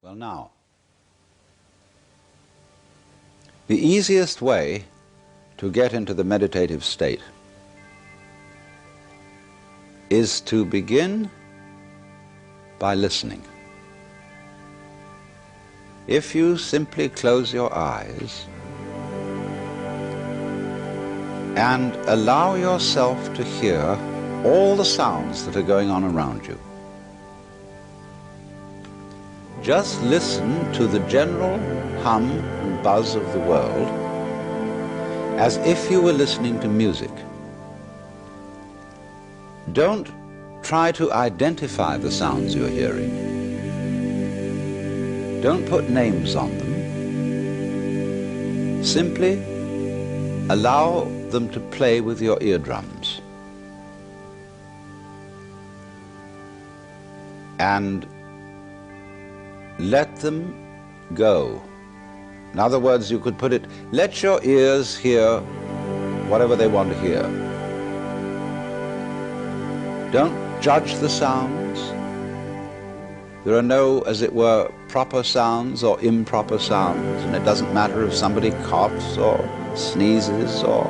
Well, now, the easiest way to get into the meditative state is to begin by listening. If you simply close your eyes and allow yourself to hear all the sounds that are going on around you, just listen to the general hum and buzz of the world as if you were listening to music. Don't try to identify the sounds you're hearing. Don't put names on them. Simply allow them to play with your eardrums. And let them go. In other words, you could put it, let your ears hear whatever they want to hear. Don't judge the sounds. There are no, as it were, proper sounds or improper sounds, and it doesn't matter if somebody coughs or sneezes or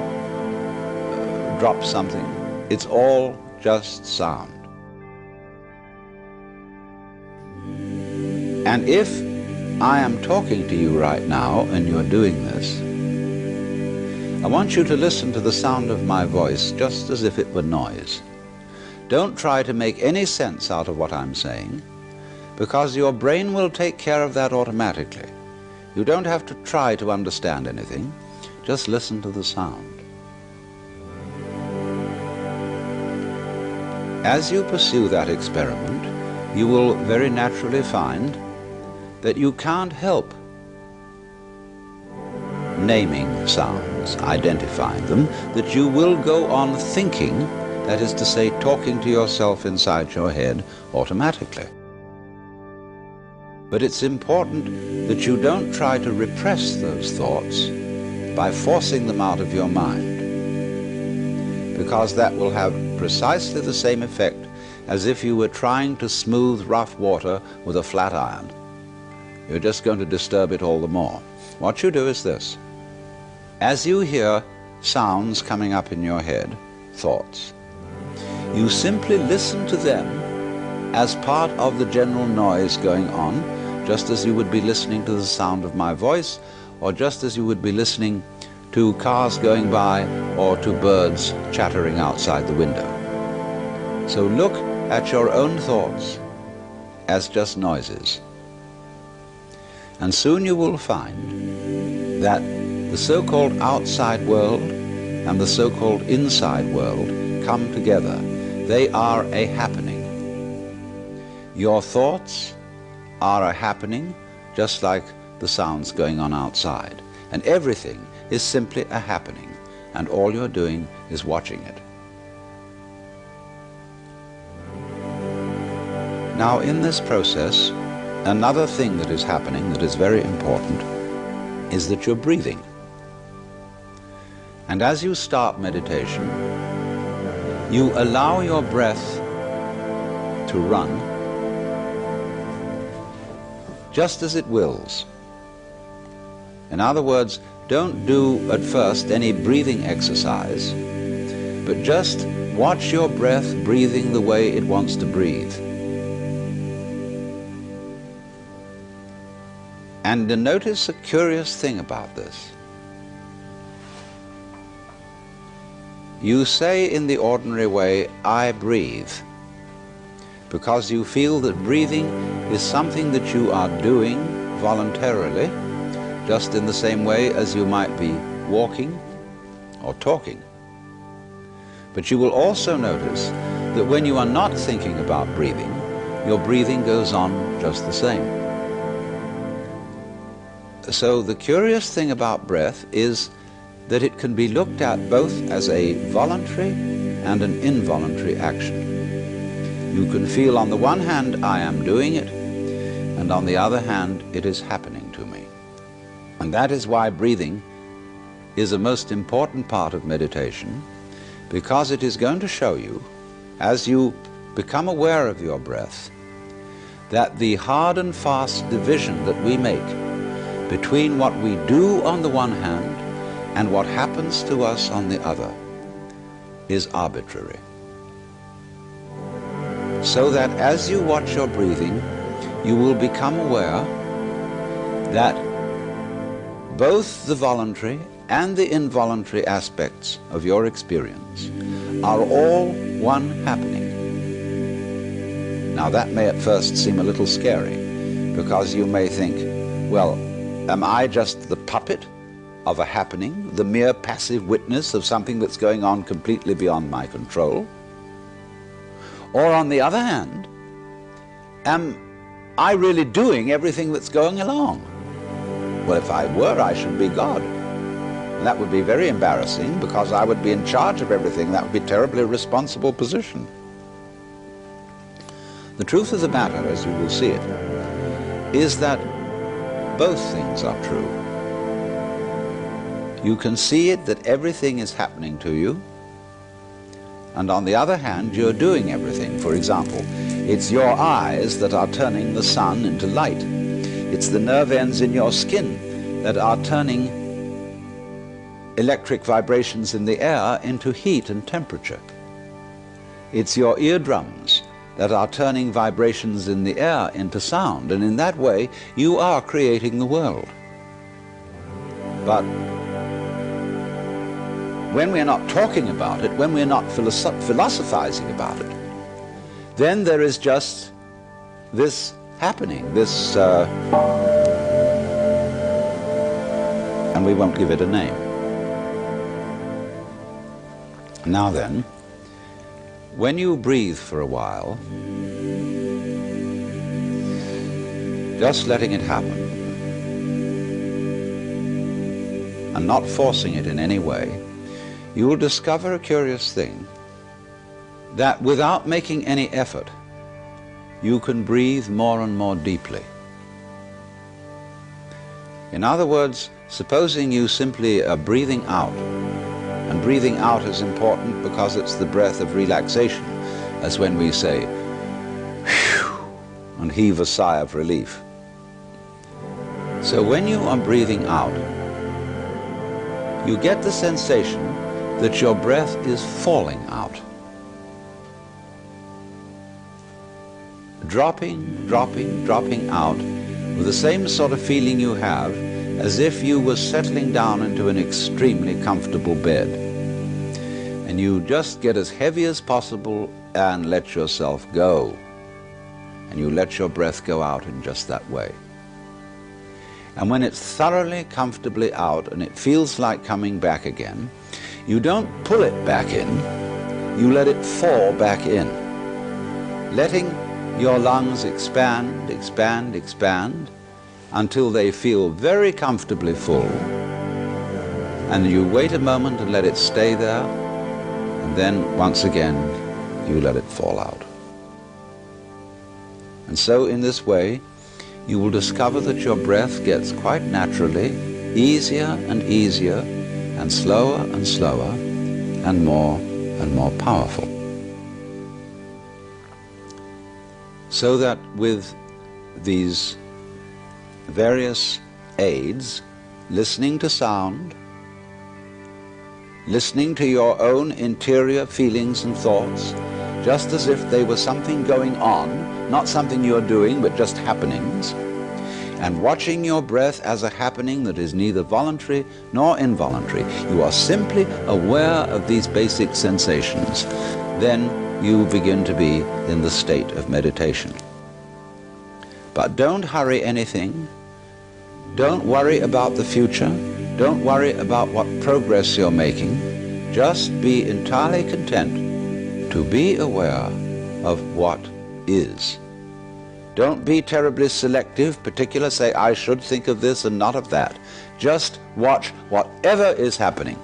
drops something. It's all just sound. And if I am talking to you right now and you're doing this, I want you to listen to the sound of my voice just as if it were noise. Don't try to make any sense out of what I'm saying, because your brain will take care of that automatically. You don't have to try to understand anything. Just listen to the sound. As you pursue that experiment, you will very naturally find that you can't help naming sounds, identifying them, that you will go on thinking, that is to say, talking to yourself inside your head automatically. But it's important that you don't try to repress those thoughts by forcing them out of your mind, because that will have precisely the same effect as if you were trying to smooth rough water with a flat iron. You're just going to disturb it all the more. What you do is this. As you hear sounds coming up in your head, thoughts, you simply listen to them as part of the general noise going on, just as you would be listening to the sound of my voice, or just as you would be listening to cars going by or to birds chattering outside the window. So look at your own thoughts as just noises. And soon you will find that the so-called outside world and the so-called inside world come together. They are a happening. Your thoughts are a happening, just like the sounds going on outside. And everything is simply a happening, and all you're doing is watching it. Now, in this process, another thing that is happening that is very important is that you're breathing. And as you start meditation, you allow your breath to run just as it wills. In other words, don't do at first any breathing exercise, but just watch your breath breathing the way it wants to breathe. And notice a curious thing about this. You say in the ordinary way, I breathe, because you feel that breathing is something that you are doing voluntarily, just in the same way as you might be walking or talking. But you will also notice that when you are not thinking about breathing, your breathing goes on just the same. So the curious thing about breath is that it can be looked at both as a voluntary and an involuntary action. You can feel on the one hand, I am doing it, and on the other hand, it is happening to me. And that is why breathing is a most important part of meditation, because it is going to show you, as you become aware of your breath, that the hard and fast division that we make between what we do on the one hand and what happens to us on the other is arbitrary. So that as you watch your breathing, you will become aware that both the voluntary and the involuntary aspects of your experience are all one happening. Now that may at first seem a little scary, because you may think, well, am I just the puppet of a happening, the mere passive witness of something that's going on completely beyond my control? Or on the other hand, am I really doing everything that's going along? Well, if I were, I should be God. And that would be very embarrassing, because I would be in charge of everything. That would be a terribly irresponsible position. The truth of the matter, as you will see it, is that both things are true. You can see it that everything is happening to you, and on the other hand, you're doing everything. For example, it's your eyes that are turning the sun into light. It's the nerve ends in your skin that are turning electric vibrations in the air into heat and temperature. It's your eardrums that are turning vibrations in the air into sound, and in that way you are creating the world. But when we're not talking about it, when we're not philosophizing about it, then there is just this happening, this, and we won't give it a name. Now then, when you breathe for a while, just letting it happen and not forcing it in any way, you will discover a curious thing, that without making any effort, you can breathe more and more deeply. In other words, supposing you simply are breathing out, and breathing out is important because it's the breath of relaxation, as when we say, whew, and heave a sigh of relief. So when you are breathing out, you get the sensation that your breath is falling out. Dropping, dropping, dropping out with the same sort of feeling you have as if you were settling down into an extremely comfortable bed. And you just get as heavy as possible and let yourself go. And you let your breath go out in just that way. And when it's thoroughly, comfortably out and it feels like coming back again, you don't pull it back in, you let it fall back in, letting your lungs expand, expand, expand, until they feel very comfortably full. And you wait a moment and let it stay there, and then once again you let it fall out. And so in this way you will discover that your breath gets quite naturally easier and easier, and slower and slower, and more powerful. So that with these various aids, listening to sound, listening to your own interior feelings and thoughts, just as if they were something going on, not something you're doing, but just happenings, and watching your breath as a happening that is neither voluntary nor involuntary, you are simply aware of these basic sensations, then you begin to be in the state of meditation. But don't hurry anything. Don't worry about the future. Don't worry about what progress you're making. Just be entirely content to be aware of what is. Don't be terribly selective, particular, say, I should think of this and not of that. Just watch whatever is happening.